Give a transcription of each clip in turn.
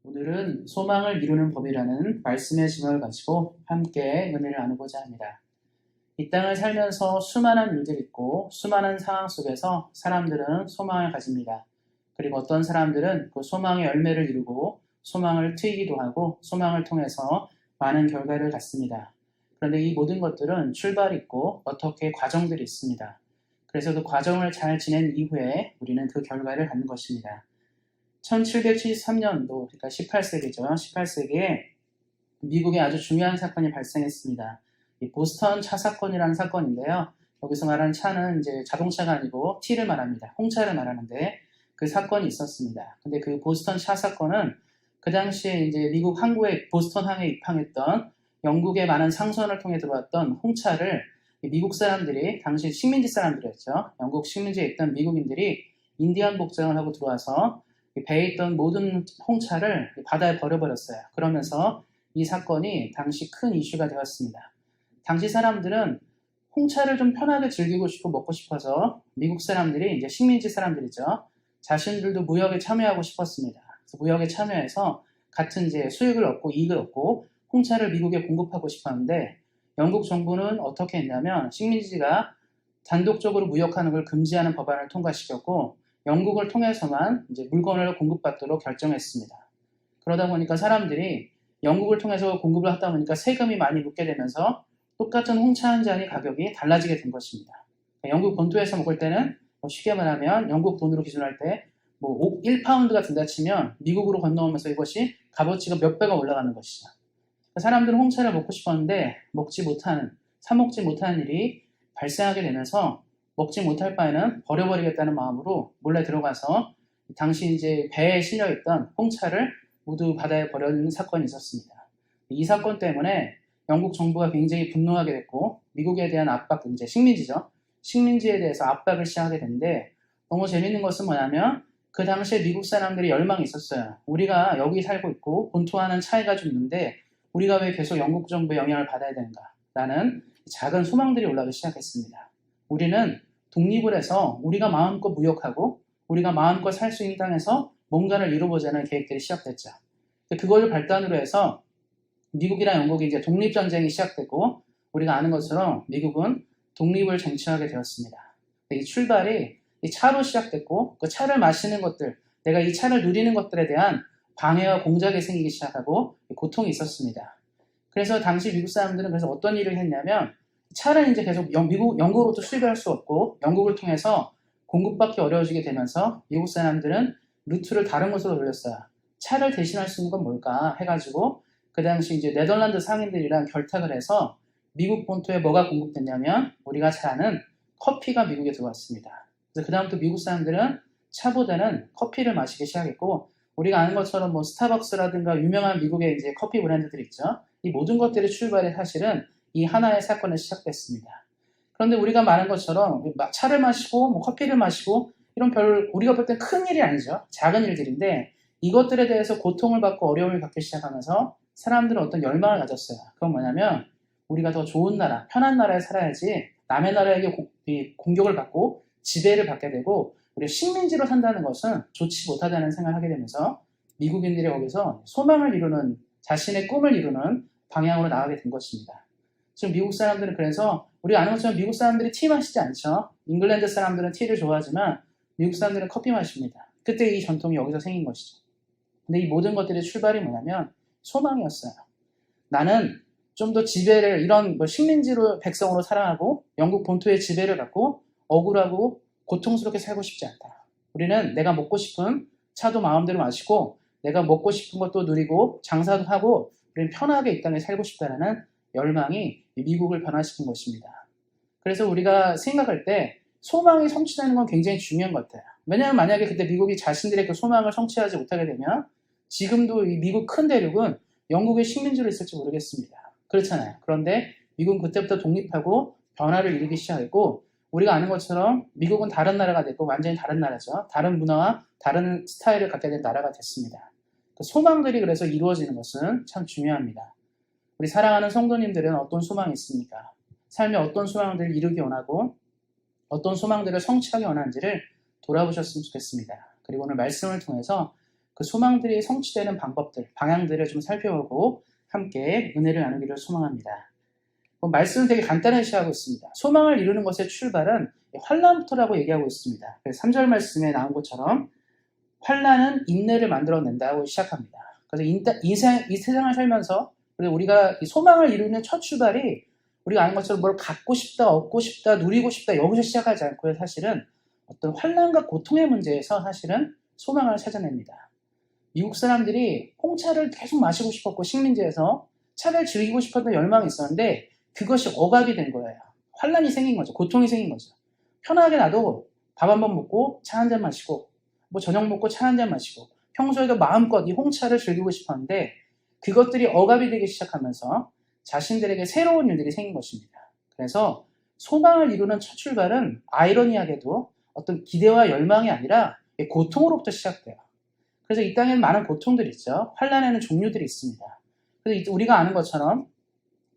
오늘은 소망을 이루는 법이라는 말씀의 제목을 가지고 함께 은혜를 나누고자 합니다. 이 땅을 살면서 수많은 일들이 있고 수많은 상황 속에서 사람들은 소망을 가집니다. 그리고 어떤 사람들은 그 소망의 열매를 이루고 소망을 트이기도 하고 소망을 통해서 많은 결과를 갖습니다. 그런데 이 모든 것들은 출발이 있고 어떻게 과정들이 있습니다. 그래서 그 과정을 잘 지낸 이후에 우리는 그 결과를 갖는 것입니다. 1773년도, 그러니까 18세기죠. 18세기에 미국에 아주 중요한 사건이 발생했습니다. 이 보스턴 차 사건이라는 사건인데요. 여기서 말하는 차는 이제 자동차가 아니고 T를 말합니다. 홍차를 말하는데 그 사건이 있었습니다. 근데 그 보스턴 차 사건은 그 당시에 이제 미국 항구에 보스턴 항에 입항했던 영국의 많은 상선을 통해 들어왔던 홍차를 미국 사람들이, 당시 식민지 사람들이었죠. 영국 식민지에 있던 미국인들이 인디언 복장을 하고 들어와서 배에 있던 모든 홍차를 바다에 버려버렸어요. 그러면서 이 사건이 당시 큰 이슈가 되었습니다. 당시 사람들은 홍차를 좀 편하게 즐기고 싶고 먹고 싶어서 미국 사람들이, 이제 식민지 사람들이죠, 자신들도 무역에 참여하고 싶었습니다. 그래서 무역에 참여해서 같은 이제 수익을 얻고 이익을 얻고 홍차를 미국에 공급하고 싶었는데, 영국 정부는 어떻게 했냐면 식민지가 단독적으로 무역하는 걸 금지하는 법안을 통과시켰고 영국을 통해서만 이제 물건을 공급받도록 결정했습니다. 그러다 보니까 사람들이 영국을 통해서 공급을 하다 보니까 세금이 많이 묻게 되면서 똑같은 홍차 한 잔이 가격이 달라지게 된 것입니다. 영국 본토에서 먹을 때는 쉽게 말하면 영국 돈으로 기준할 때 1파운드가 든다 치면 미국으로 건너오면서 이것이 값어치가 몇 배가 올라가는 것이죠. 사람들은 홍차를 먹고 싶었는데 사 먹지 못하는 일이 발생하게 되면서 먹지 못할 바에는 버려버리겠다는 마음으로 몰래 들어가서 당시 이제 배에 실려있던 홍차를 모두 바다에 버리는 사건이 있었습니다. 이 사건 때문에 영국 정부가 굉장히 분노하게 됐고 미국에 대한 압박, 이제 식민지죠. 식민지에 대해서 압박을 시작하게 됐는데, 너무 재밌는 것은 뭐냐면 그 당시에 미국 사람들이 열망이 있었어요. 우리가 여기 살고 있고 본토와는 차이가 좀 있는데 우리가 왜 계속 영국 정부의 영향을 받아야 되는가 라는 작은 소망들이 올라오기 시작했습니다. 우리는 독립을 해서 우리가 마음껏 무역하고 우리가 마음껏 살 수 있는 땅에서 뭔가를 이루어보자는 계획들이 시작됐죠. 그걸 발단으로 해서 미국이랑 영국이 이제 독립전쟁이 시작되고, 우리가 아는 것처럼 미국은 독립을 쟁취하게 되었습니다. 이 출발이 이 차로 시작됐고, 그 차를 마시는 것들, 내가 이 차를 누리는 것들에 대한 방해와 공작이 생기기 시작하고 고통이 있었습니다. 그래서 당시 미국 사람들은 그래서 어떤 일을 했냐면, 차를 이제 계속 영국으로부터 수입을 할 수 없고 영국을 통해서 공급받기 어려워지게 되면서 미국 사람들은 루트를 다른 곳으로 돌렸어요. 차를 대신할 수 있는 건 뭘까 해가지고 그 당시 이제 네덜란드 상인들이랑 결탁을 해서 미국 본토에 뭐가 공급됐냐면 우리가 잘 아는 커피가 미국에 들어왔습니다. 그래서 그다음부터 미국 사람들은 차보다는 커피를 마시기 시작했고, 우리가 아는 것처럼 스타벅스라든가 유명한 미국의 이제 커피 브랜드들이 있죠. 이 모든 것들의 출발이 사실은 이 하나의 사건에 시작됐습니다. 그런데 우리가 말한 것처럼 차를 마시고 커피를 마시고 이런 우리가 볼 땐 큰 일이 아니죠. 작은 일들인데 이것들에 대해서 고통을 받고 어려움을 갖기 시작하면서 사람들은 어떤 열망을 가졌어요. 그건 뭐냐면 우리가 더 좋은 나라, 편한 나라에 살아야지 남의 나라에게 공격을 받고 지배를 받게 되고 우리가 식민지로 산다는 것은 좋지 못하다는 생각을 하게 되면서 미국인들이 거기서 소망을 이루는, 자신의 꿈을 이루는 방향으로 나가게 된 것입니다. 지금 미국 사람들은, 그래서 우리가 아는 것처럼 미국 사람들이 티 마시지 않죠. 잉글랜드 사람들은 티를 좋아하지만 미국 사람들은 커피 마십니다. 그때 이 전통이 여기서 생긴 것이죠. 근데 이 모든 것들의 출발이 뭐냐면 소망이었어요. 나는 좀 더 지배를, 이런 식민지로 백성으로 살아가고 영국 본토의 지배를 받고 억울하고 고통스럽게 살고 싶지 않다. 우리는 내가 먹고 싶은 차도 마음대로 마시고 내가 먹고 싶은 것도 누리고 장사도 하고 우리는 편하게 이 땅에 살고 싶다는 열망이 미국을 변화시킨 것입니다. 그래서 우리가 생각할 때 소망이 성취되는 건 굉장히 중요한 것 같아요. 왜냐하면 만약에 그때 미국이 자신들의 그 소망을 성취하지 못하게 되면 지금도 이 미국 큰 대륙은 영국의 식민지로 있을지 모르겠습니다. 그렇잖아요. 그런데 미국은 그때부터 독립하고 변화를 이루기 시작했고, 우리가 아는 것처럼 미국은 다른 나라가 됐고 완전히 다른 나라죠. 다른 문화와 다른 스타일을 갖게 된 나라가 됐습니다. 그 소망들이 그래서 이루어지는 것은 참 중요합니다. 우리 사랑하는 성도님들은 어떤 소망이 있습니까? 삶에 어떤 소망들을 이루기 원하고 어떤 소망들을 성취하기 원하는지를 돌아보셨으면 좋겠습니다. 그리고 오늘 말씀을 통해서 그 그 소망들이 성취되는 방법들, 방향들을 좀 살펴보고 함께 은혜를 나누기를 소망합니다. 말씀은 되게 간단하게 시작하고 있습니다. 소망을 이루는 것의 출발은 환난부터라고 얘기하고 있습니다. 그래서 3절 말씀에 나온 것처럼 환난은 인내를 만들어낸다고 시작합니다. 그래서 이 세상을 살면서 우리가 소망을 이루는 첫 출발이 우리가 아는 것처럼 뭘 갖고 싶다, 얻고 싶다, 누리고 싶다 여기서 시작하지 않고요. 사실은 어떤 환난과 고통의 문제에서 사실은 소망을 찾아냅니다. 미국 사람들이 홍차를 계속 마시고 싶었고 식민지에서 차를 즐기고 싶었던 열망이 있었는데 그것이 억압이 된 거예요. 환난이 생긴 거죠. 고통이 생긴 거죠. 편하게 나도 밥 한 번 먹고 차 한 잔 마시고 저녁 먹고 차 한 잔 마시고 평소에도 마음껏 이 홍차를 즐기고 싶었는데 그것들이 억압이 되기 시작하면서 자신들에게 새로운 일들이 생긴 것입니다. 그래서 소망을 이루는 첫 출발은 아이러니하게도 어떤 기대와 열망이 아니라 고통으로부터 시작돼요. 그래서 이 땅에는 많은 고통들이 있죠. 환난에는 종류들이 있습니다. 그래서 우리가 아는 것처럼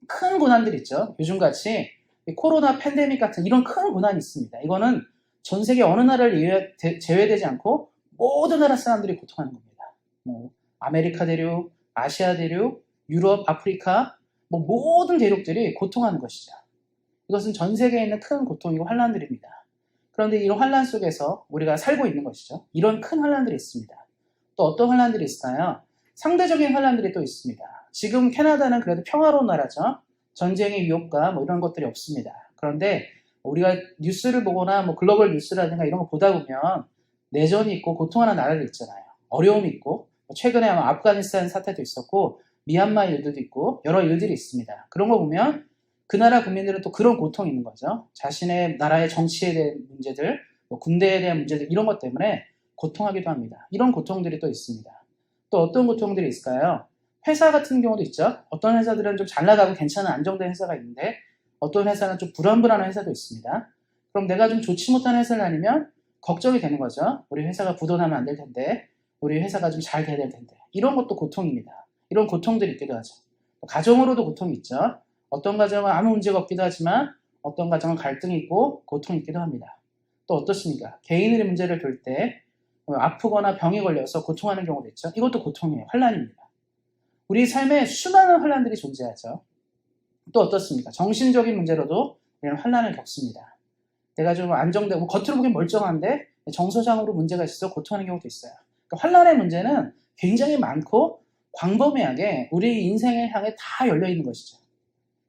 큰 고난들이 있죠. 요즘같이 코로나 팬데믹 같은 이런 큰 고난이 있습니다. 이거는 전 세계 어느 나라를 제외되지 않고 모든 나라 사람들이 고통하는 겁니다. 아메리카 대륙, 아시아 대륙, 유럽, 아프리카 모든 대륙들이 고통하는 것이죠. 이것은 전 세계에 있는 큰 고통이고 환난들입니다. 그런데 이런 환난 속에서 우리가 살고 있는 것이죠. 이런 큰 환난들이 있습니다. 또 어떤 환난들이 있을까요? 상대적인 환난들이 또 있습니다. 지금 캐나다는 그래도 평화로운 나라죠. 전쟁의 위협과 이런 것들이 없습니다. 그런데 우리가 뉴스를 보거나 글로벌 뉴스라든가 이런 거 보다 보면 내전이 있고 고통하는 나라들 있잖아요. 어려움이 있고 최근에 아마 아프가니스탄 사태도 있었고 미얀마 일들도 있고 여러 일들이 있습니다. 그런 거 보면 그 나라 국민들은 또 그런 고통이 있는 거죠. 자신의 나라의 정치에 대한 문제들, 군대에 대한 문제들 이런 것 때문에 고통하기도 합니다. 이런 고통들이 또 있습니다. 또 어떤 고통들이 있을까요? 회사 같은 경우도 있죠. 어떤 회사들은 좀 잘 나가고 괜찮은 안정된 회사가 있는데 어떤 회사는 좀 불안불안한 회사도 있습니다. 그럼 내가 좀 좋지 못한 회사를 다니면 걱정이 되는 거죠. 우리 회사가 부도나면 안 될 텐데 우리 회사가 좀 잘 돼야 될 텐데 이런 것도 고통입니다. 이런 고통들이 있기도 하죠. 가정으로도 고통이 있죠. 어떤 가정은 아무 문제가 없기도 하지만 어떤 가정은 갈등이 있고 고통이 있기도 합니다. 또 어떻습니까? 개인의 문제를 둘 때 아프거나 병이 걸려서 고통하는 경우도 있죠. 이것도 고통이에요. 환난입니다. 우리 삶에 수많은 환난들이 존재하죠. 또 어떻습니까? 정신적인 문제로도 우리는 환난을 겪습니다. 내가 좀 안정되고 겉으로 보기엔 멀쩡한데 정서상으로 문제가 있어서 고통하는 경우도 있어요. 그러니까 환난의 문제는 굉장히 많고 광범위하게 우리 인생을 향해 다 열려있는 것이죠.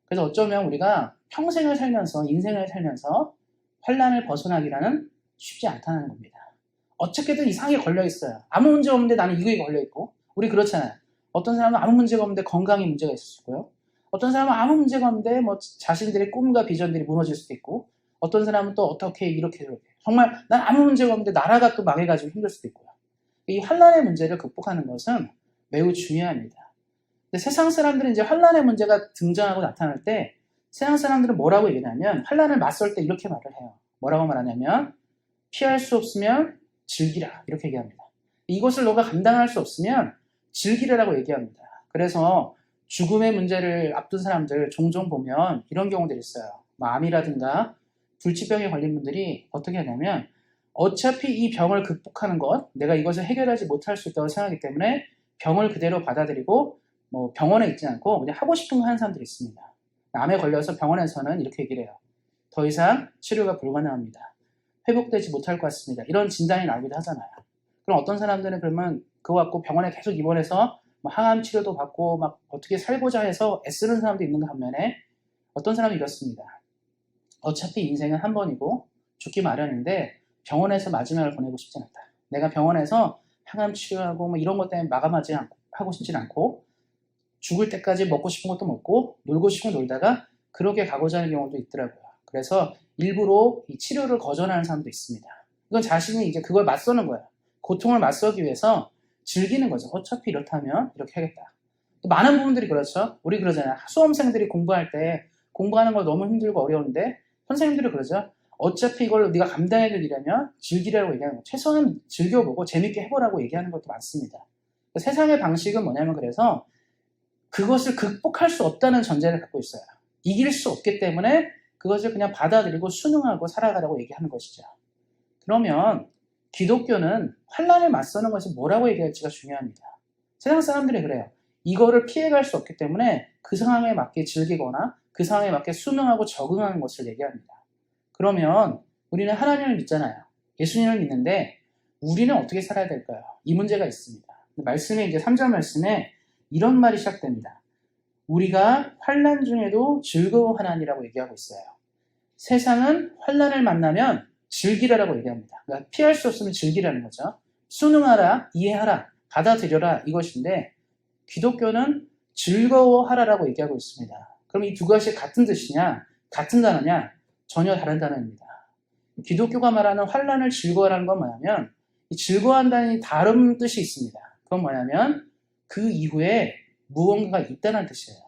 그래서 어쩌면 우리가 평생을 살면서 인생을 살면서 환난을 벗어나기라는 쉽지 않다는 겁니다. 어떻게든 이상하게 걸려있어요. 아무 문제 없는데 나는 이거에 걸려있고 우리 그렇잖아요. 어떤 사람은 아무 문제가 없는데 건강에 문제가 있을 수 있고요. 어떤 사람은 아무 문제가 없는데 자신들의 꿈과 비전들이 무너질 수도 있고 어떤 사람은 또 어떻게 이렇게 정말 난 아무 문제가 없는데 나라가 또 망해가지고 힘들 수도 있고요. 이 환난의 문제를 극복하는 것은 매우 중요합니다. 근데 세상 사람들은 이제 환난의 문제가 등장하고 나타날 때 세상 사람들은 뭐라고 얘기하냐면 환난을 맞설 때 이렇게 말을 해요. 뭐라고 말하냐면 피할 수 없으면 즐기라 이렇게 얘기합니다. 이것을 너가 감당할 수 없으면 즐기라라고 얘기합니다. 그래서 죽음의 문제를 앞둔 사람들 종종 보면 이런 경우들이 있어요. 암이라든가 불치병에 걸린 분들이 어떻게 하냐면 어차피 이 병을 극복하는 것, 내가 이것을 해결하지 못할 수 있다고 생각하기 때문에 병을 그대로 받아들이고 병원에 있지 않고 그냥 하고 싶은 거 하는 사람들이 있습니다. 암에 걸려서 병원에서는 이렇게 얘기를 해요. 더 이상 치료가 불가능합니다. 회복되지 못할 것 같습니다. 이런 진단이 나오기도 하잖아요. 그럼 어떤 사람들은 그러면 그거 갖고 병원에 계속 입원해서 항암 치료도 받고 어떻게 살고자 해서 애쓰는 사람도 있는가 반면에 어떤 사람이 이렇습니다. 어차피 인생은 한 번이고 죽기 마련인데 병원에서 마지막을 보내고 싶진 않다. 내가 병원에서 항암 치료하고 이런 것 때문에 하고 싶진 않고 죽을 때까지 먹고 싶은 것도 먹고 놀고 싶은 거 놀다가 그렇게 가고자 하는 경우도 있더라고요. 그래서 일부러 이 치료를 거절하는 사람도 있습니다. 이건 자신이 이제 그걸 맞서는 거예요. 고통을 맞서기 위해서 즐기는 거죠. 어차피 이렇다면 이렇게 하겠다. 또 많은 부분들이 그렇죠. 우리 그러잖아요. 수험생들이 공부할 때 공부하는 거 너무 힘들고 어려운데 선생님들이 그러죠. 어차피 이걸 네가 감당해야 일이라면 즐기라고 얘기하는 거예요. 최소한 즐겨보고 재밌게 해보라고 얘기하는 것도 많습니다. 세상의 방식은 뭐냐면 그래서 그것을 극복할 수 없다는 전제를 갖고 있어요. 이길 수 없기 때문에 그것을 그냥 받아들이고 순응하고 살아가라고 얘기하는 것이죠. 그러면 기독교는 환난을 맞서는 것이 뭐라고 얘기할지가 중요합니다. 세상 사람들이 그래요. 이거를 피해갈 수 없기 때문에 그 상황에 맞게 즐기거나 그 상황에 맞게 순응하고 적응하는 것을 얘기합니다. 그러면 우리는 하나님을 믿잖아요. 예수님을 믿는데 우리는 어떻게 살아야 될까요? 이 문제가 있습니다. 말씀에 이제 3절 말씀에 이런 말이 시작됩니다. 우리가 환난 중에도 즐거워하나니라고 얘기하고 있어요. 세상은 환난을 만나면 즐기라라고 얘기합니다. 그러니까 피할 수 없으면 즐기라는 거죠. 순응하라, 이해하라, 받아들여라 이것인데 기독교는 즐거워하라라고 얘기하고 있습니다. 그럼 이 두 가지 같은 뜻이냐? 같은 단어냐? 전혀 다른 단어입니다. 기독교가 말하는 환난을 즐거워하라는 건 뭐냐면 이 즐거워한다는 다른 뜻이 있습니다. 그건 뭐냐면 그 이후에 무언가가 있다는 뜻이에요.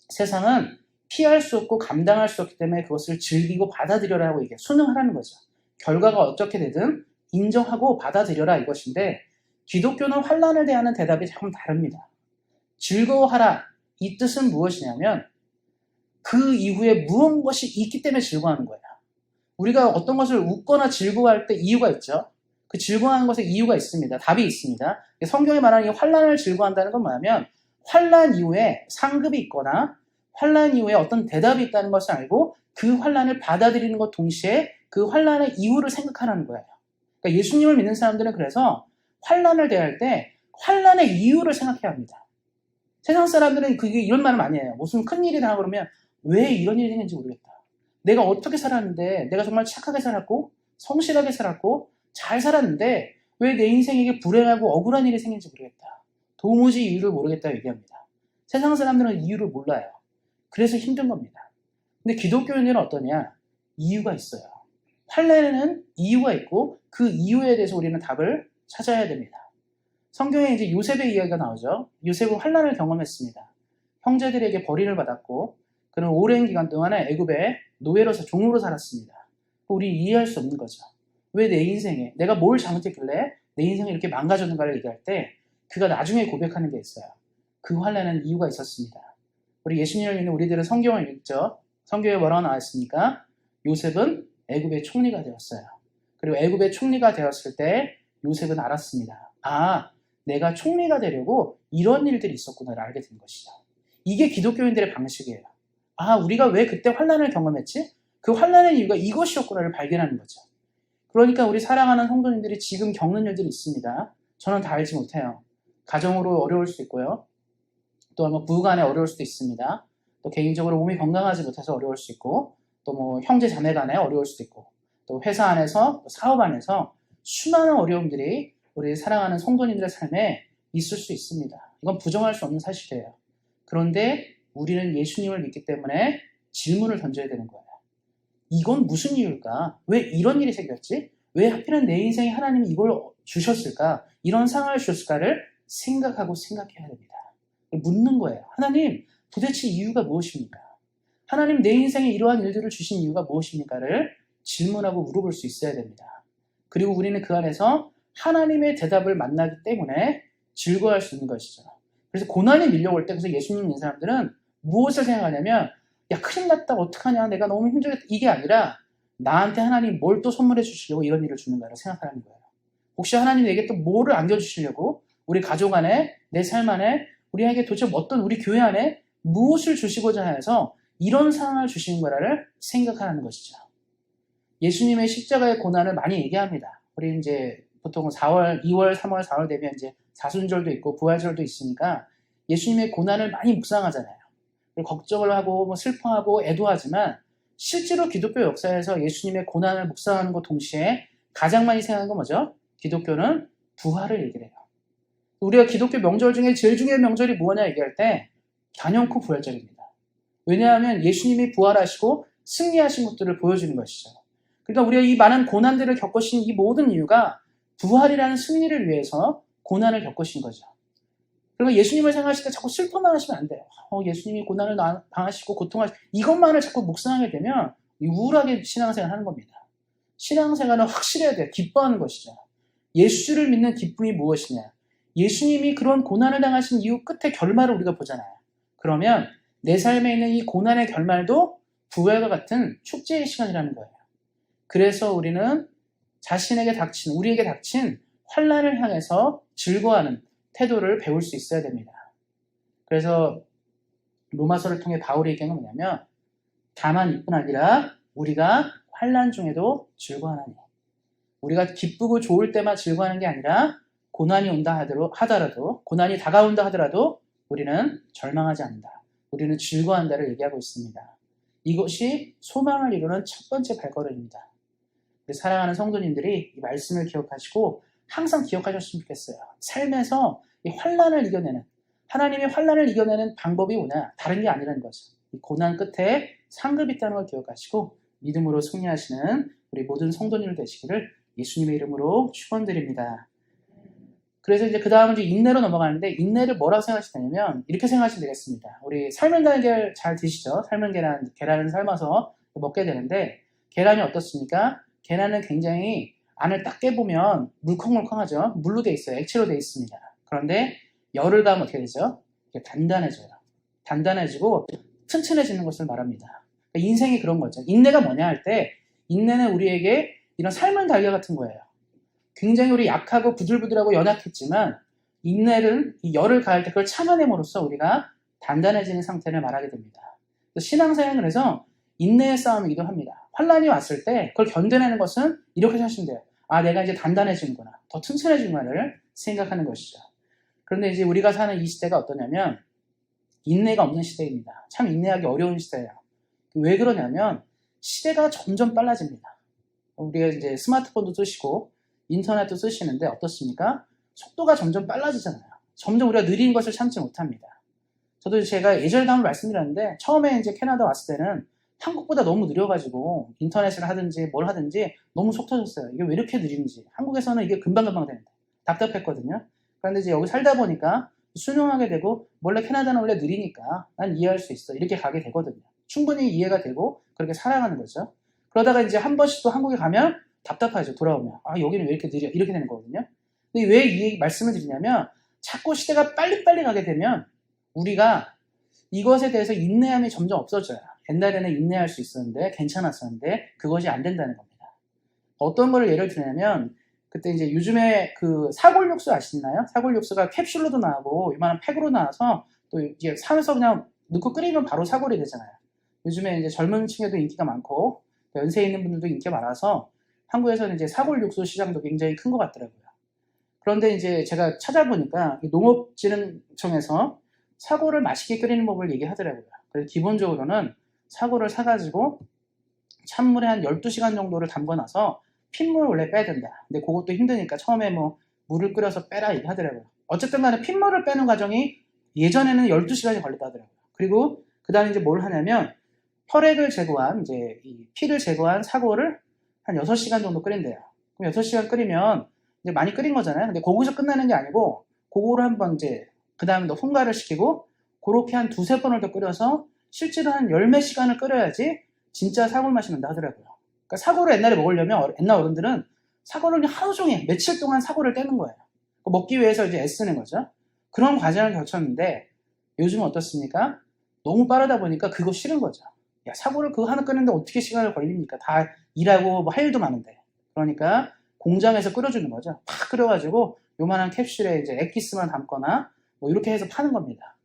세상은 피할 수 없고 감당할 수 없기 때문에 그것을 즐기고 받아들여라고 얘기해요. 순응하라는 거죠. 결과가 어떻게 되든 인정하고 받아들여라 이것인데 기독교는 환난을 대하는 대답이 조금 다릅니다. 즐거워하라 이 뜻은 무엇이냐면 그 이후에 무엇이 있기 때문에 즐거워하는 거예요. 우리가 어떤 것을 웃거나 즐거워할 때 이유가 있죠. 그 즐거워하는 것에 이유가 있습니다. 답이 있습니다. 성경에 말하는 이 환난을 즐거워한다는 건 뭐냐면 환난 이후에 상급이 있거나 환난 이후에 어떤 대답이 있다는 것을 알고 그 환난을 받아들이는 것 동시에 그 환난의 이유를 생각하라는 거예요. 그러니까 예수님을 믿는 사람들은 그래서 환난을 대할 때 환난의 이유를 생각해야 합니다. 세상 사람들은 그게 이런 말을 많이 해요. 무슨 큰일이 나고 그러면 왜 이런 일이 생긴지 모르겠다. 내가 어떻게 살았는데 내가 정말 착하게 살았고 성실하게 살았고 잘 살았는데 왜 내 인생에게 불행하고 억울한 일이 생긴지 모르겠다. 도무지 이유를 모르겠다 얘기합니다. 세상 사람들은 이유를 몰라요. 그래서 힘든 겁니다. 근데 기독교인들은 어떠냐? 이유가 있어요. 환난에는 이유가 있고 그 이유에 대해서 우리는 답을 찾아야 됩니다. 성경에 이제 요셉의 이야기가 나오죠. 요셉은 환난을 경험했습니다. 형제들에게 버림을 받았고 그는 오랜 기간 동안에 애굽에 노예로서 종으로 살았습니다. 우리 이해할 수 없는 거죠. 왜 내 인생에 내가 뭘 잘못했길래 내 인생이 이렇게 망가졌는가를 얘기할 때 그가 나중에 고백하는 게 있어요. 그 환난에는 이유가 있었습니다. 우리 예수님을 믿는 우리들은 성경을 읽죠. 성경에 뭐라고 나왔습니까? 요셉은 애굽의 총리가 되었어요. 그리고 애굽의 총리가 되었을 때 요셉은 알았습니다. 아, 내가 총리가 되려고 이런 일들이 있었구나를 알게 된 것이죠. 이게 기독교인들의 방식이에요. 아, 우리가 왜 그때 환난을 경험했지? 그 환난의 이유가 이것이었구나를 발견하는 거죠. 그러니까 우리 사랑하는 성도님들이 지금 겪는 일들이 있습니다. 저는 다 알지 못해요. 가정으로 어려울 수도 있고요. 또 뭐 부부 간에 어려울 수도 있습니다. 또 개인적으로 몸이 건강하지 못해서 어려울 수 있고 또 뭐 형제 자매 간에 어려울 수도 있고 또 회사 안에서 또 사업 안에서 수많은 어려움들이 우리 사랑하는 성도님들의 삶에 있을 수 있습니다. 이건 부정할 수 없는 사실이에요. 그런데 우리는 예수님을 믿기 때문에 질문을 던져야 되는 거예요. 이건 무슨 이유일까? 왜 이런 일이 생겼지? 왜 하필은 내 인생에 하나님이 이걸 주셨을까? 이런 상황을 주셨을까를 생각하고 생각해야 됩니다. 묻는 거예요. 하나님, 도대체 이유가 무엇입니까? 하나님, 내 인생에 이러한 일들을 주신 이유가 무엇입니까를 질문하고 물어볼 수 있어야 됩니다. 그리고 우리는 그 안에서 하나님의 대답을 만나기 때문에 즐거워할 수 있는 것이죠. 그래서 고난이 밀려올 때 그래서 예수님 믿는 사람들은 무엇을 생각하냐면 야, 큰일 났다, 어떡하냐, 내가 너무 힘들겠다, 이게 아니라 나한테 하나님 뭘 또 선물해 주시려고 이런 일을 주는가를 생각하는 거예요. 혹시 하나님 내게 또 뭐를 안겨주시려고 우리 가족 안에, 내 삶 안에, 우리에게 도대체 어떤 우리 교회 안에 무엇을 주시고자 해서 이런 상황을 주시는 거라를 생각하는 것이죠. 예수님의 십자가의 고난을 많이 얘기합니다. 우리 이제 보통 4월, 2월, 3월, 4월 되면 이제 사순절도 있고 부활절도 있으니까 예수님의 고난을 많이 묵상하잖아요. 걱정을 하고 뭐 슬퍼하고 애도하지만 실제로 기독교 역사에서 예수님의 고난을 묵상하는 것 동시에 가장 많이 생각하는 건 뭐죠? 기독교는 부활을 얘기를 해요. 우리가 기독교 명절 중에 제일 중요한 명절이 뭐냐 얘기할 때 단연코 부활절입니다. 왜냐하면 예수님이 부활하시고 승리하신 것들을 보여주는 것이죠. 그러니까 우리가 이 많은 고난들을 겪으신 이 모든 이유가 부활이라는 승리를 위해서 고난을 겪으신 거죠. 그리고 예수님을 생각하실 때 자꾸 슬퍼만 하시면 안 돼요. 예수님이 고난을 당하시고 고통하시고 이것만을 자꾸 묵상하게 되면 우울하게 신앙생활 하는 겁니다. 신앙생활은 확실해야 돼요. 기뻐하는 것이죠. 예수를 믿는 기쁨이 무엇이냐? 예수님이 그런 고난을 당하신 이유 끝에 결말을 우리가 보잖아요. 그러면 내 삶에 있는 이 고난의 결말도 부활과 같은 축제의 시간이라는 거예요. 그래서 우리는 우리에게 닥친 환난을 향해서 즐거워하는 태도를 배울 수 있어야 됩니다. 그래서 로마서를 통해 바울이 얘기한 건 뭐냐면 다만 이뿐 아니라 우리가 환난 중에도 즐거워하나니, 우리가 기쁘고 좋을 때만 즐거워하는 게 아니라 고난이 온다 하더라도 고난이 다가온다 하더라도 우리는 절망하지 않는다. 우리는 즐거워한다를 얘기하고 있습니다. 이것이 소망을 이루는 첫 번째 발걸음입니다. 우리 사랑하는 성도님들이 이 말씀을 기억하시고 항상 기억하셨으면 좋겠어요. 삶에서 이 환난을 이겨내는, 하나님의 환난을 이겨내는 방법이 뭐냐? 다른 게 아니라는 거죠. 이 고난 끝에 상급이 있다는 걸 기억하시고 믿음으로 승리하시는 우리 모든 성도님들 되시기를 예수님의 이름으로 축원드립니다. 그래서 이제 그 다음은 이제 인내로 넘어가는데, 인내를 뭐라고 생각하시냐면 이렇게 생각하시면 되겠습니다. 우리 삶은 달걀 잘 드시죠? 삶은 계란을 삶아서 먹게 되는데, 계란이 어떻습니까? 계란은 굉장히 안을 딱 깨보면 물컹물컹하죠. 물로 돼 있어요. 액체로 돼 있습니다. 그런데 열을 가하면 어떻게 되죠? 단단해져요. 단단해지고 튼튼해지는 것을 말합니다. 그러니까 인생이 그런 거죠. 인내가 뭐냐 할 때, 인내는 우리에게 이런 삶은 달걀 같은 거예요. 굉장히 우리 약하고 부들부들하고 연약했지만 인내는 이 열을 가할 때 그걸 참아냄으로써 우리가 단단해지는 상태를 말하게 됩니다. 신앙생활은 그래서 인내의 싸움이기도 합니다. 환난이 왔을 때 그걸 견뎌내는 것은 이렇게 하시면 돼요. 아, 내가 이제 단단해지는구나, 더 튼튼해지는구나를 생각하는 것이죠. 그런데 이제 우리가 사는 이 시대가 어떠냐면 인내가 없는 시대입니다. 참 인내하기 어려운 시대예요. 왜 그러냐면 시대가 점점 빨라집니다. 우리가 이제 스마트폰도 쓰시고 인터넷도 쓰시는데 어떻습니까? 속도가 점점 빨라지잖아요. 점점 우리가 느린 것을 참지 못합니다. 저도 제가 예전에도 한번 말씀드렸는데, 처음에 이제 캐나다 왔을 때는 한국보다 너무 느려가지고 인터넷을 하든지 뭘 하든지 너무 속 터졌어요. 이게 왜 이렇게 느린지. 한국에서는 이게 금방금방 되는데 답답했거든요. 그런데 이제 여기 살다 보니까 순응하게 되고, 원래 캐나다는 원래 느리니까 난 이해할 수 있어, 이렇게 가게 되거든요. 충분히 이해가 되고 그렇게 살아가는 거죠. 그러다가 이제 한 번씩 또 한국에 가면 답답하죠. 돌아오면. 아, 여기는 왜 이렇게 느려? 이렇게 되는 거거든요. 근데 왜 이 말씀을 드리냐면, 자꾸 시대가 빨리빨리 가게 되면 우리가 이것에 대해서 인내함이 점점 없어져요. 옛날에는 인내할 수 있었는데, 괜찮았었는데 그것이 안 된다는 겁니다. 어떤 거를 예를 들냐면, 그때 이제 요즘에 그 사골육수 아시나요? 사골육수가 캡슐로도 나오고 이만한 팩으로 나와서 또 이제 사면서 그냥 넣고 끓이면 바로 사골이 되잖아요. 요즘에 이제 젊은 층에도 인기가 많고 연세에 있는 분들도 인기가 많아서 한국에서는 이제 사골 육수 시장도 굉장히 큰 것 같더라고요. 그런데 이제 제가 찾아보니까 농업진흥청에서 사골을 맛있게 끓이는 법을 얘기하더라고요. 그래서 기본적으로는 사골을 사가지고 찬물에 한 12시간 정도를 담궈놔서 핏물을 원래 빼야 된다. 근데 그것도 힘드니까 처음에 뭐 물을 끓여서 빼라 얘기하더라고요. 어쨌든 간에 핏물을 빼는 과정이 예전에는 12시간이 걸렸다 하더라고요. 그리고 그 다음에 이제 뭘 하냐면, 혈액을 제거한, 이제 이 피를 제거한 사골을 한 6시간 정도 끓인대요. 그럼 6시간 끓이면 이제 많이 끓인 거잖아요. 근데 거기서 끝나는 게 아니고, 그거를 한번 이제, 그 다음에 또 홈가를 시키고, 그렇게 한 2-3번을 더 끓여서 실제로 한 10몇 시간을 끓여야지 진짜 사골 맛이 난다 하더라고요. 그러니까 사골을 옛날에 먹으려면, 옛날 어른들은 사골을 그냥 하루 종일, 며칠 동안 사골을 떼는 거예요. 먹기 위해서 이제 애쓰는 거죠. 그런 과정을 거쳤는데, 요즘은 어떻습니까? 너무 빠르다 보니까 그거 싫은 거죠. 야, 사골을 그거 하나 끓는데 어떻게 시간을 걸립니까? 다 일하고 뭐 할 일도 많은데. 그러니까 공장에서 끓여주는 거죠. 팍 끓여가지고 요만한 캡슐에 이제 액기스만 담거나 뭐 이렇게 해서 파는 겁니다.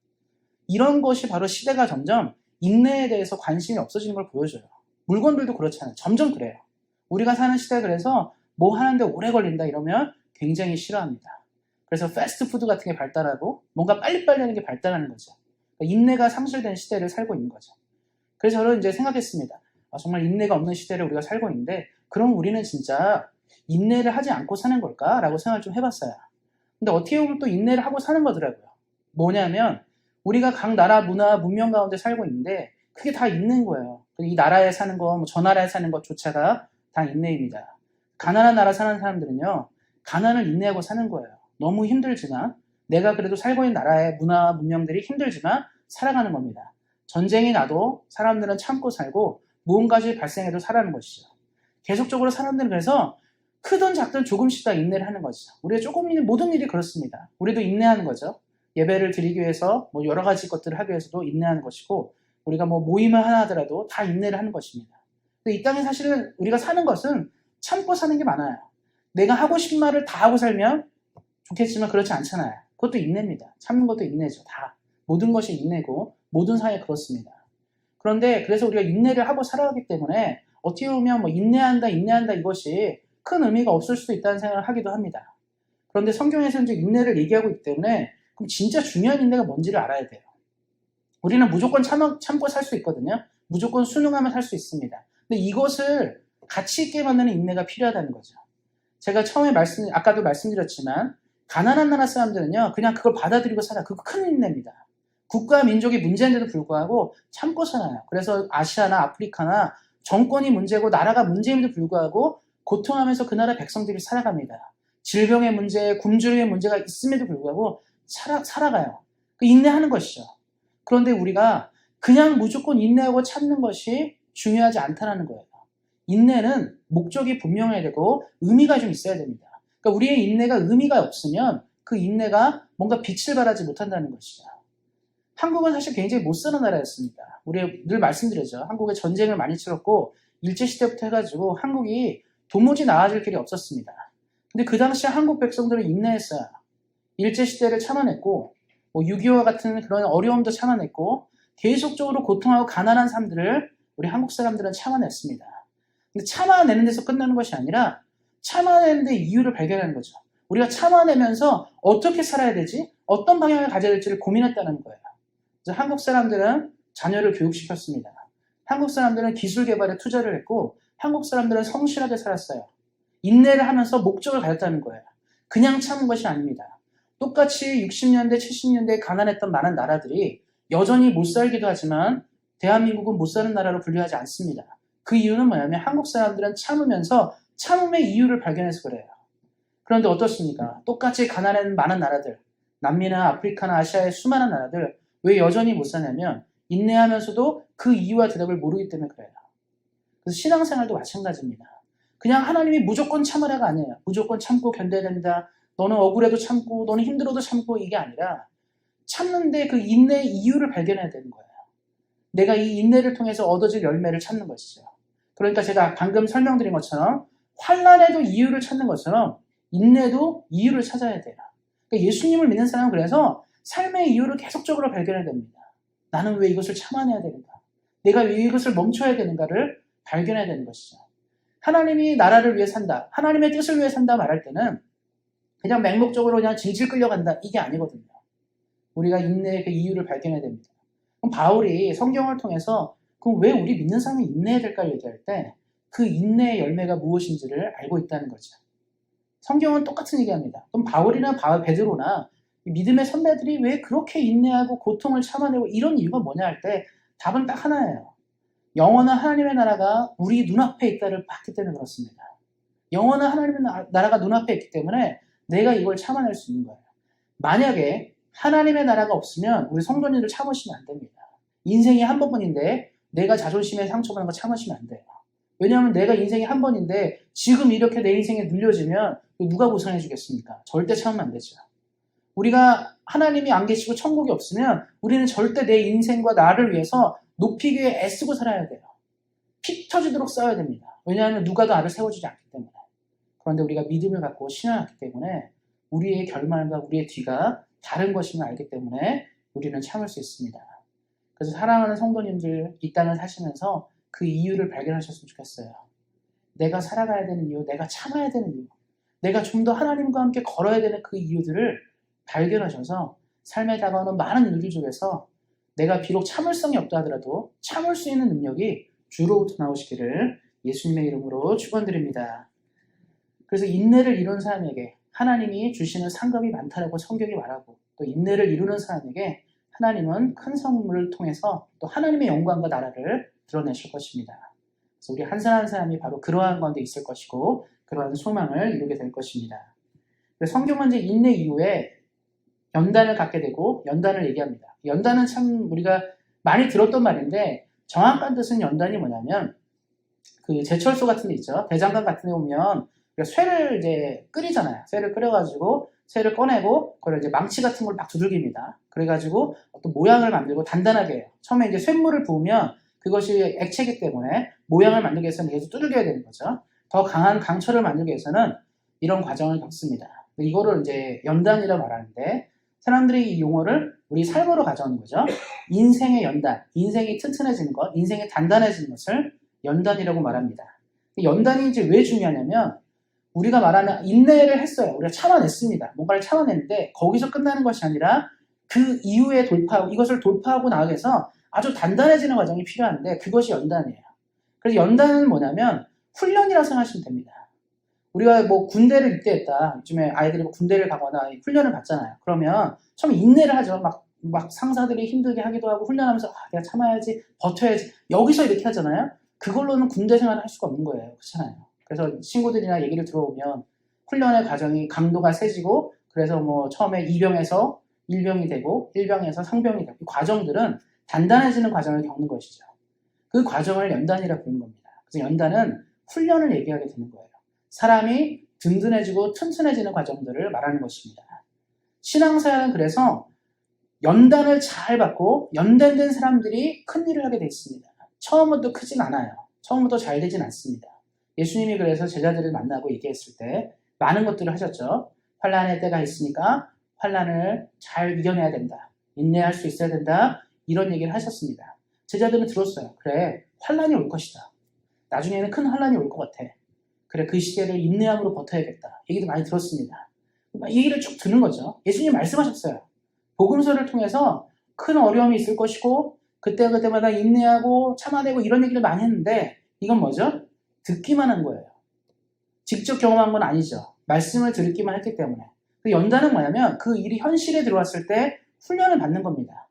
이런 것이 바로 시대가 점점 인내에 대해서 관심이 없어지는 걸 보여줘요. 물건들도 그렇잖아요. 점점 그래요. 우리가 사는 시대에 그래서 뭐 하는데 오래 걸린다 이러면 굉장히 싫어합니다. 그래서 패스트푸드 같은 게 발달하고 뭔가 빨리빨리 하는 게 발달하는 거죠. 그러니까 인내가 상실된 시대를 살고 있는 거죠. 그래서 저는 이제 생각했습니다. 정말 인내가 없는 시대를 우리가 살고 있는데, 그럼 우리는 진짜 인내를 하지 않고 사는 걸까? 라고 생각을 좀 해봤어요. 근데 어떻게 보면 또 인내를 하고 사는 거더라고요. 뭐냐면, 우리가 각 나라 문화, 문명 가운데 살고 있는데 그게 다 인내인 거예요. 이 나라에 사는 거, 뭐 저 나라에 사는 것조차가 다 인내입니다. 가난한 나라 사는 사람들은요, 가난을 인내하고 사는 거예요. 너무 힘들지만, 내가 그래도 살고 있는 나라의 문화, 문명들이 힘들지만 살아가는 겁니다. 전쟁이 나도 사람들은 참고 살고 무언가씩 발생해도 살아가는 것이죠. 계속적으로 사람들은 그래서 크든 작든 조금씩 다 인내를 하는 것이죠. 우리가 모든 일이 그렇습니다. 우리도 인내하는 거죠. 예배를 드리기 위해서 뭐 여러 가지 것들을 하기 위해서도 인내하는 것이고, 우리가 뭐 모임을 하나 하더라도 다 인내를 하는 것입니다. 근데 이 땅에 사실은 우리가 사는 것은 참고 사는 게 많아요. 내가 하고 싶은 말을 다 하고 살면 좋겠지만 그렇지 않잖아요. 그것도 인내입니다. 참는 것도 인내죠. 다. 모든 것이 인내고 모든 사회 그렇습니다. 그런데 그래서 우리가 인내를 하고 살아가기 때문에 어떻게 보면 뭐 인내한다 이것이 큰 의미가 없을 수도 있다는 생각을 하기도 합니다. 그런데 성경에서는 이제 인내를 얘기하고 있기 때문에 그럼 진짜 중요한 인내가 뭔지를 알아야 돼요. 우리는 무조건 참고 살 수 있거든요. 무조건 순응하면 살 수 있습니다. 근데 이것을 가치 있게 만드는 인내가 필요하다는 거죠. 제가 처음에 아까도 말씀드렸지만 가난한 나라 사람들은요, 그냥 그걸 받아들이고 살아. 그거 큰 인내입니다. 국가 민족이 문제인데도 불구하고 참고 살아요. 그래서 아시아나 아프리카나 정권이 문제고 나라가 문제임에도 불구하고 고통하면서 그 나라 백성들이 살아갑니다. 질병의 문제, 굶주림의 문제가 있음에도 불구하고 살아가요. 인내하는 것이죠. 그런데 우리가 그냥 무조건 인내하고 참는 것이 중요하지 않다는 거예요. 인내는 목적이 분명해야 되고 의미가 좀 있어야 됩니다. 그러니까 우리의 인내가 의미가 없으면 그 인내가 뭔가 빛을 발하지 못한다는 것이죠. 한국은 사실 굉장히 못 사는 나라였습니다. 우리 늘 말씀드렸죠. 한국에 전쟁을 많이 치렀고 일제시대부터 해가지고 한국이 도무지 나아질 길이 없었습니다. 근데 그 당시에 한국 백성들은 인내했어요. 일제시대를 참아냈고 6.25와 같은 그런 어려움도 참아냈고 계속적으로 고통하고 가난한 삶들을 우리 한국 사람들은 참아냈습니다. 근데 참아내는 데서 끝나는 것이 아니라 참아내는 데 이유를 발견하는 거죠. 우리가 참아내면서 어떻게 살아야 되지? 어떤 방향을 가져야 될지를 고민했다는 거예요. 그래서 한국 사람들은 자녀를 교육시켰습니다. 한국 사람들은 기술 개발에 투자를 했고 한국 사람들은 성실하게 살았어요. 인내를 하면서 목적을 가졌다는 거예요. 그냥 참은 것이 아닙니다. 똑같이 60년대, 70년대에 가난했던 많은 나라들이 여전히 못 살기도 하지만 대한민국은 못 사는 나라로 분류하지 않습니다. 그 이유는 뭐냐면 한국 사람들은 참으면서 참음의 이유를 발견해서 그래요. 그런데 어떻습니까? 똑같이 가난한 많은 나라들, 남미나 아프리카나 아시아의 수많은 나라들 왜 여전히 못 사냐면 인내하면서도 그 이유와 대답을 모르기 때문에 그래요. 그래서 신앙생활도 마찬가지입니다. 그냥 하나님이 무조건 참으라가 아니에요. 무조건 참고 견뎌야 된다. 너는 억울해도 참고 너는 힘들어도 참고 이게 아니라 참는데 그 인내의 이유를 발견해야 되는 거예요. 내가 이 인내를 통해서 얻어질 열매를 찾는 것이죠. 그러니까 제가 방금 설명드린 것처럼 환난에도 이유를 찾는 것처럼 인내도 이유를 찾아야 돼요. 그러니까 예수님을 믿는 사람은 그래서 삶의 이유를 계속적으로 발견해야 됩니다. 나는 왜 이것을 참아내야 되는가? 내가 왜 이것을 멈춰야 되는가를 발견해야 되는 것이죠. 하나님이 나라를 위해 산다. 하나님의 뜻을 위해 산다 말할 때는 그냥 맹목적으로 그냥 질질 끌려간다. 이게 아니거든요. 우리가 인내의 그 이유를 발견해야 됩니다. 그럼 바울이 성경을 통해서 그럼 왜 우리 믿는 사람이 인내해야 될까를 얘기할 때 그 인내의 열매가 무엇인지를 알고 있다는 거죠. 성경은 똑같은 얘기합니다. 그럼 바울이나 베드로나 믿음의 선배들이 왜 그렇게 인내하고 고통을 참아내고 이런 이유가 뭐냐 할 때 답은 딱 하나예요. 영원한 하나님의 나라가 우리 눈앞에 있다를 봤기 때문에 그렇습니다. 영원한 하나님의 나라가 눈앞에 있기 때문에 내가 이걸 참아낼 수 있는 거예요. 만약에 하나님의 나라가 없으면 우리 성도님들 참으시면 안 됩니다. 인생이 한 번뿐인데 내가 자존심에 상처받는 거 참으시면 안 돼요. 왜냐하면 내가 인생이 한 번인데 지금 이렇게 내 인생에 눌려지면 누가 보상해 주겠습니까? 절대 참으면 안 되죠. 우리가 하나님이 안 계시고 천국이 없으면 우리는 절대 내 인생과 나를 위해서 높이기 위해 애쓰고 살아야 돼요. 피 터지도록 싸워야 됩니다. 왜냐하면 누가 더 나를 세워주지 않기 때문에. 그런데 우리가 믿음을 갖고 신앙하기 때문에 우리의 결말과 우리의 뒤가 다른 것임을 알기 때문에 우리는 참을 수 있습니다. 그래서 사랑하는 성도님들 이 땅을 사시면서 그 이유를 발견하셨으면 좋겠어요. 내가 살아가야 되는 이유, 내가 참아야 되는 이유, 내가 좀 더 하나님과 함께 걸어야 되는 그 이유들을 발견하셔서 삶에 다가오는 많은 일들 중에서 내가 비록 참을성이 없다 하더라도 참을 수 있는 능력이 주로부터 나오시기를 예수님의 이름으로 축원드립니다. 그래서 인내를 이룬 사람에게 하나님이 주시는 상급이 많다라고 성경이 말하고 또 인내를 이루는 사람에게 하나님은 큰 선물을 통해서 또 하나님의 영광과 나라를 드러내실 것입니다. 그래서 우리 한 사람 한 사람이 바로 그러한 가운데 있을 것이고 그러한 소망을 이루게 될 것입니다. 성경은 이제 인내 이후에 연단을 갖게 되고 연단을 얘기합니다. 연단은 참 우리가 많이 들었던 말인데 정확한 뜻은 연단이 뭐냐면 그 제철소 같은 데 있죠. 대장간 같은 데 보면 쇠를 이제 끓이잖아요. 쇠를 끓여가지고 쇠를 꺼내고 그걸 이제 망치 같은 걸 막 두들깁니다. 그래가지고 어떤 모양을 만들고 단단하게 해요. 처음에 이제 쇳물을 부으면 그것이 액체이기 때문에 모양을 만들기 위해서는 계속 두들겨야 되는 거죠. 더 강한 강철을 만들기 위해서는 이런 과정을 겪습니다. 이거를 이제 연단이라고 말하는데 사람들이 이 용어를 우리 삶으로 가져오는 거죠. 인생의 연단, 인생이 튼튼해지는 것, 인생이 단단해지는 것을 연단이라고 말합니다. 연단이 이제 왜 중요하냐면 우리가 말하는 인내를 했어요. 우리가 참아냈습니다. 뭔가를 참아냈는데 거기서 끝나는 것이 아니라 그 이후에 돌파하고 이것을 돌파하고 나가기 위해서 아주 단단해지는 과정이 필요한데 그것이 연단이에요. 그래서 연단은 뭐냐면 훈련이라고 생각하시면 됩니다. 우리가 뭐 군대를 입대했다. 요즘에 아이들이 뭐 군대를 가거나 훈련을 받잖아요. 그러면 처음에 인내를 하죠. 막 상사들이 힘들게 하기도 하고 훈련하면서 내가 참아야지, 버텨야지. 여기서 이렇게 하잖아요. 그걸로는 군대 생활을 할 수가 없는 거예요. 그렇잖아요. 그래서 친구들이나 얘기를 들어보면 훈련의 과정이 강도가 세지고 그래서 뭐 처음에 2병에서 1병이 되고 1병에서 상병이 되고 이 과정들은 단단해지는 과정을 겪는 것이죠. 그 과정을 연단이라고 부르는 겁니다. 그래서 연단은 훈련을 얘기하게 되는 거예요. 사람이 든든해지고 튼튼해지는 과정들을 말하는 것입니다. 신앙생활은 그래서 연단을 잘 받고 연단된 사람들이 큰 일을 하게 되어 있습니다. 처음부터 크진 않아요. 처음부터 잘 되진 않습니다. 예수님이 그래서 제자들을 만나고 얘기했을 때 많은 것들을 하셨죠. 환난의 때가 있으니까 환난을 잘 이겨내야 된다. 인내할 수 있어야 된다. 이런 얘기를 하셨습니다. 제자들은 들었어요. 그래, 환난이 올 것이다. 나중에는 큰 환난이 올 것 같아. 그래, 그 시대를 인내함으로 버텨야겠다. 얘기도 많이 들었습니다. 이 얘기를 쭉 듣는 거죠. 예수님 말씀하셨어요. 복음서를 통해서 큰 어려움이 있을 것이고 그때마다 인내하고 참아내고 이런 얘기를 많이 했는데 이건 뭐죠? 듣기만 한 거예요. 직접 경험한 건 아니죠. 말씀을 듣기만 했기 때문에. 그 연단은 뭐냐면 그 일이 현실에 들어왔을 때 훈련을 받는 겁니다.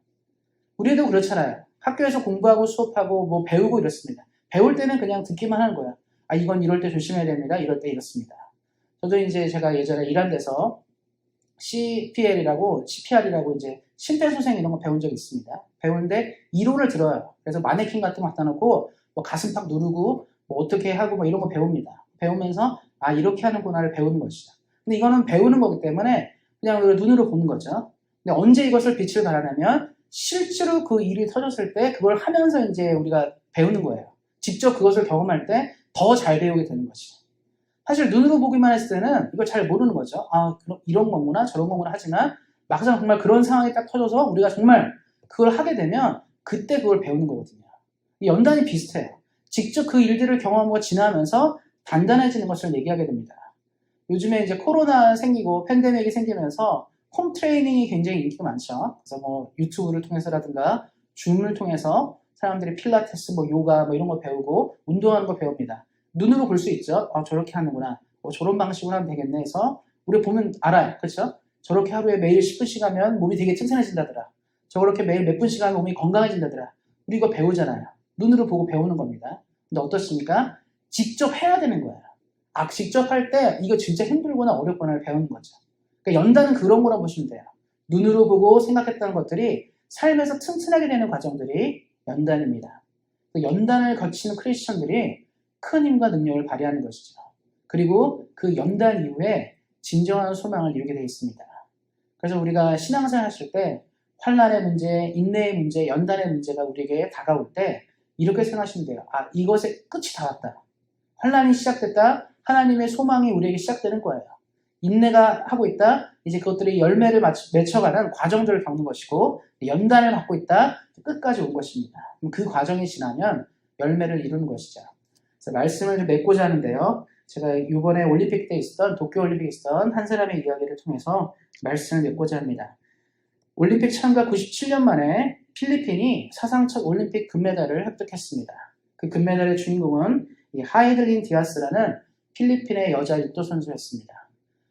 우리도 그렇잖아요. 학교에서 공부하고 수업하고 뭐 배우고 이렇습니다. 배울 때는 그냥 듣기만 하는 거예요. 이건 이럴 때 조심해야 됩니다. 이럴 때 이렇습니다. 저도 이제 제가 예전에 일한 데서 CPR이라고 이제 심폐소생 이런 거 배운 적이 있습니다. 배우는데 이론을 들어요. 그래서 마네킹 같은 거 갖다 놓고 뭐 가슴 팍 누르고 뭐 어떻게 하고 뭐 이런 거 배웁니다. 배우면서 이렇게 하는구나를 배우는 것이죠. 근데 이거는 배우는 거기 때문에 그냥 눈으로 보는 거죠. 근데 언제 이것을 빛을 발하냐면 실제로 그 일이 터졌을 때 그걸 하면서 이제 우리가 배우는 거예요. 직접 그것을 경험할 때 더 잘 배우게 되는 것이죠. 사실 눈으로 보기만 했을 때는 이걸 잘 모르는 거죠. 이런 거구나 저런 거구나 하지만 막상 정말 그런 상황이 딱 터져서 우리가 정말 그걸 하게 되면 그때 그걸 배우는 거거든요. 연단이 비슷해요. 직접 그 일들을 경험하고 지나면서 단단해지는 것을 얘기하게 됩니다. 요즘에 이제 코로나 생기고 팬데믹이 생기면서 홈 트레이닝이 굉장히 인기가 많죠. 그래서 뭐 유튜브를 통해서라든가 줌을 통해서 사람들이 필라테스, 뭐 요가 뭐 이런 거 배우고 운동하는 거 배웁니다. 눈으로 볼 수 있죠. 저렇게 하는구나. 저런 방식으로 하면 되겠네 해서 우리 보면 알아요. 그렇죠? 저렇게 하루에 매일 10분씩 하면 몸이 되게 튼튼해진다더라. 저렇게 매일 몇 분씩 하면 몸이 건강해진다더라. 우리 이거 배우잖아요. 눈으로 보고 배우는 겁니다. 근데 어떻습니까? 직접 해야 되는 거예요. 직접 할 때 이거 진짜 힘들거나 어렵거나 배우는 거죠. 그러니까 연단은 그런 거라고 보시면 돼요. 눈으로 보고 생각했던 것들이 삶에서 튼튼하게 되는 과정들이 연단입니다. 연단을 거치는 크리스천들이 큰 힘과 능력을 발휘하는 것이죠. 그리고 그 연단 이후에 진정한 소망을 이루게 되어 있습니다. 그래서 우리가 신앙생활 하실 때 환난의 문제, 인내의 문제, 연단의 문제가 우리에게 다가올 때 이렇게 생각하시면 돼요. 이것의 끝이 다 왔다. 환난이 시작됐다. 하나님의 소망이 우리에게 시작되는 거예요. 인내가 하고 있다. 이제 그것들이 열매를 맺혀가는 과정들을 겪는 것이고 연단을 받고 있다. 끝까지 온 것입니다. 그 과정이 지나면 열매를 이루는 것이죠. 그래서 말씀을 좀 맺고자 하는데요. 제가 이번에 올림픽 때 있었던 도쿄올림픽에 있었던 한 사람의 이야기를 통해서 말씀을 맺고자 합니다. 올림픽 참가 97년 만에 필리핀이 사상 첫 올림픽 금메달을 획득했습니다. 그 금메달의 주인공은 이 하이들린 디아스라는 필리핀의 여자 육도 선수였습니다.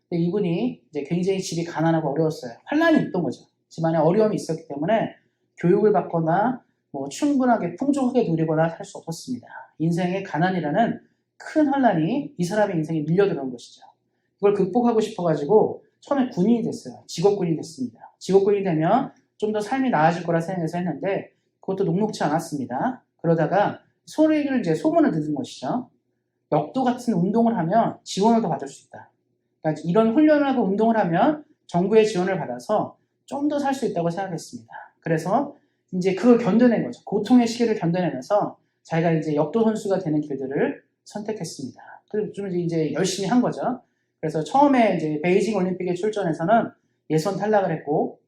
근데 이분이 이제 굉장히 집이 가난하고 어려웠어요. 환난이 있던 거죠. 집안에 어려움이 있었기 때문에 교육을 받거나 뭐 충분하게 풍족하게 누리거나 살 수 없었습니다. 인생의 가난이라는 큰 환난이 이 사람의 인생에 밀려들어온 것이죠. 그걸 극복하고 싶어가지고 처음에 군인이 됐어요. 직업군인이 됐습니다. 직업군인이 되면 좀 더 삶이 나아질 거라 생각해서 했는데 그것도 녹록지 않았습니다. 그러다가 소문을 듣는 것이죠. 역도 같은 운동을 하면 지원을 더 받을 수 있다. 그러니까 이런 훈련을 하고 운동을 하면 정부의 지원을 받아서 좀 더 살 수 있다고 생각했습니다. 그래서 이제 그걸 견뎌낸 거죠. 고통의 시기를 견뎌내면서 자기가 이제 역도 선수가 되는 길들을 선택했습니다. 그리고 좀 이제 열심히 한 거죠. 그래서 처음에 이제 베이징 올림픽에 출전해서는 예선 탈락을 했고,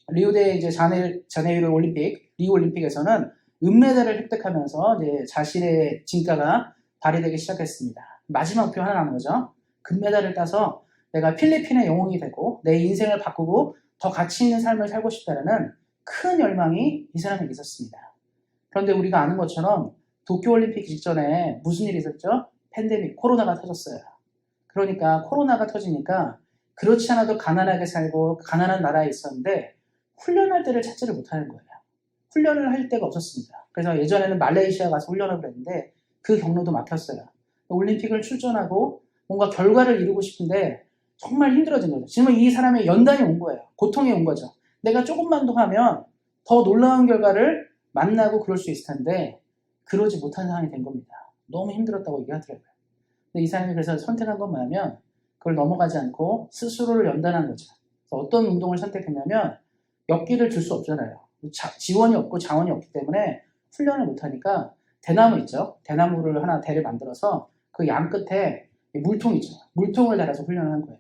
리우데 이제 자네이루 올림픽, 리우 올림픽에서는 은메달을 획득하면서 이제 자신의 진가가 발휘되기 시작했습니다. 마지막 목표 하나 남은 거죠. 금메달을 따서 내가 필리핀의 영웅이 되고 내 인생을 바꾸고 더 가치 있는 삶을 살고 싶다는 큰 열망이 이 사람에게 있었습니다. 그런데 우리가 아는 것처럼 도쿄올림픽 직전에 무슨 일이 있었죠? 팬데믹, 코로나가 터졌어요. 그러니까 코로나가 터지니까 그렇지 않아도 가난하게 살고 가난한 나라에 있었는데 훈련할 때를 찾지를 못하는 거예요. 훈련을 할 데가 없었습니다. 그래서 예전에는 말레이시아 가서 훈련을 그랬는데 그 경로도 막혔어요. 올림픽을 출전하고 뭔가 결과를 이루고 싶은데 정말 힘들어진 거죠. 지금 이 사람의 연단이 온 거예요. 고통이 온 거죠. 내가 조금만 더 하면 더 놀라운 결과를 만나고 그럴 수 있을 텐데 그러지 못한 상황이 된 겁니다. 너무 힘들었다고 얘기하더라고요. 근데 이 사람이 그래서 선택한 건 뭐냐면 그걸 넘어가지 않고 스스로를 연단한 거죠. 그래서 어떤 운동을 선택했냐면 역기를 줄 수 없잖아요. 지원이 없고 자원이 없기 때문에 훈련을 못하니까 대나무 있죠. 대나무를 하나 대를 만들어서 그 양 끝에 물통 있죠. 물통을 달아서 훈련을 한 거예요.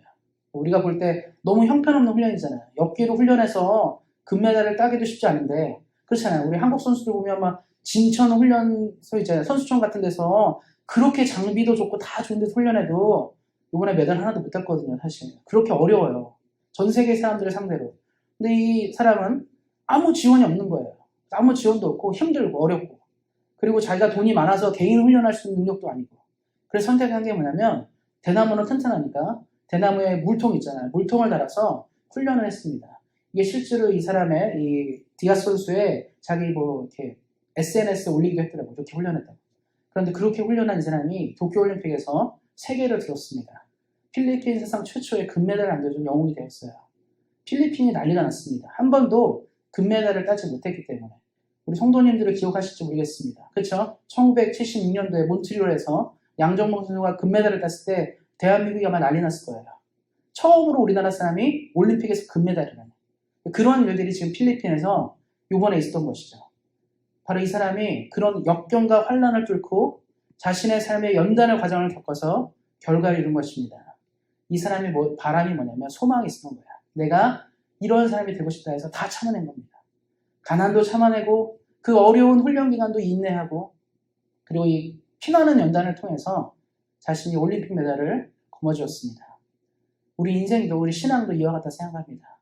우리가 볼 때 너무 형편없는 훈련이잖아요. 역기로 훈련해서 금메달을 따기도 쉽지 않은데 그렇잖아요. 우리 한국 선수들 보면 막 진천 훈련소 있잖아요. 선수촌 같은 데서 그렇게 장비도 좋고 다 좋은 데서 훈련해도 이번에 메달 하나도 못 땄거든요. 사실 그렇게 어려워요. 전 세계 사람들을 상대로. 근데 이 사람은 아무 지원이 없는 거예요. 아무 지원도 없고 힘들고 어렵고 그리고 자기가 돈이 많아서 개인 훈련할 수 있는 능력도 아니고 그래서 선택한 게 뭐냐면 대나무는 튼튼하니까 대나무에 물통 있잖아요. 물통을 달아서 훈련을 했습니다. 이게 실제로 이 사람의 이 디아스 선수의 자기 뭐 이렇게 SNS에 올리기도 했더라고요. 이렇게 훈련했다고. 그런데 그렇게 훈련한 이 사람이 도쿄올림픽에서 세계를 들었습니다. 필리핀 사상 최초의 금메달을 안겨준 영웅이 되었어요. 필리핀이 난리가 났습니다. 한 번도 금메달을 따지 못했기 때문에. 우리 성도님들을 기억하실지 모르겠습니다. 그렇죠? 1976년도에 몬트리올에서 양정모 선수가 금메달을 땄을 때 대한민국이 아마 난리 났을 거예요. 처음으로 우리나라 사람이 올림픽에서 금메달을 하는 그런 일들이 지금 필리핀에서 이번에 있었던 것이죠. 바로 이 사람이 그런 역경과 환란을 뚫고 자신의 삶의 연단의 과정을 겪어서 결과를 이룬 것입니다. 이 사람의 바람이 뭐냐면 소망이 있었던 거야. 내가 이런 사람이 되고 싶다 해서 다 참아낸 겁니다. 가난도 참아내고 그 어려운 훈련 기간도 인내하고 그리고 이 피나는 연단을 통해서 자신이 올림픽 메달을 거머쥐었습니다. 우리 인생도 우리 신앙도 이와 같다 생각합니다.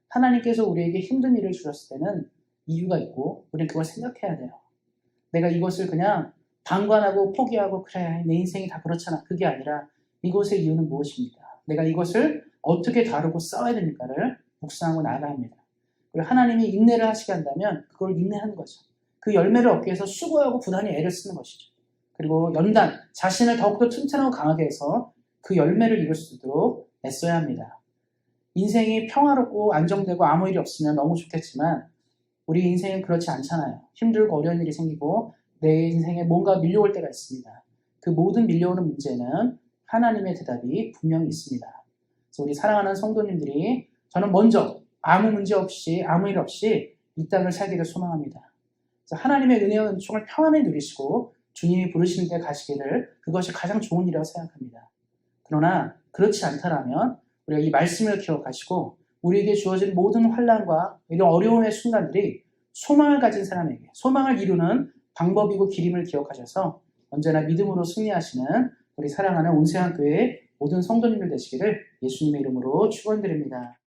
하나님께서 우리에게 힘든 일을 주셨을 때는 이유가 있고 우리는 그걸 생각해야 돼요. 내가 이것을 그냥 방관하고 포기하고 그래 내 인생이 다 그렇잖아. 그게 아니라 이것의 이유는 무엇입니까? 내가 이것을 어떻게 다루고 싸워야 됩니까를 묵상하고 나아가야 합니다. 그리고 하나님이 인내를 하시게 한다면 그걸 인내하는 거죠. 그 열매를 얻기 위해서 수고하고 부단히 애를 쓰는 것이죠. 그리고 연단, 자신을 더욱더 튼튼하고 강하게 해서 그 열매를 이룰 수 있도록 애써야 합니다. 인생이 평화롭고 안정되고 아무 일이 없으면 너무 좋겠지만 우리 인생은 그렇지 않잖아요. 힘들고 어려운 일이 생기고 내 인생에 뭔가 밀려올 때가 있습니다. 그 모든 밀려오는 문제는 하나님의 대답이 분명히 있습니다. 그래서 우리 사랑하는 성도님들이 저는 먼저 아무 문제 없이 아무 일 없이 이 땅을 살기를 소망합니다. 그래서 하나님의 은혜와 은총을 평안히 누리시고 주님이 부르시는 데 가시기를 그것이 가장 좋은 일이라고 생각합니다. 그러나 그렇지 않다면 우리가 이 말씀을 기억하시고 우리에게 주어진 모든 환난과 이런 어려움의 순간들이 소망을 가진 사람에게 소망을 이루는 방법이고 길임을 기억하셔서 언제나 믿음으로 승리하시는 우리 사랑하는 온세한 교회의 모든 성도님들 되시기를 예수님의 이름으로 축원드립니다.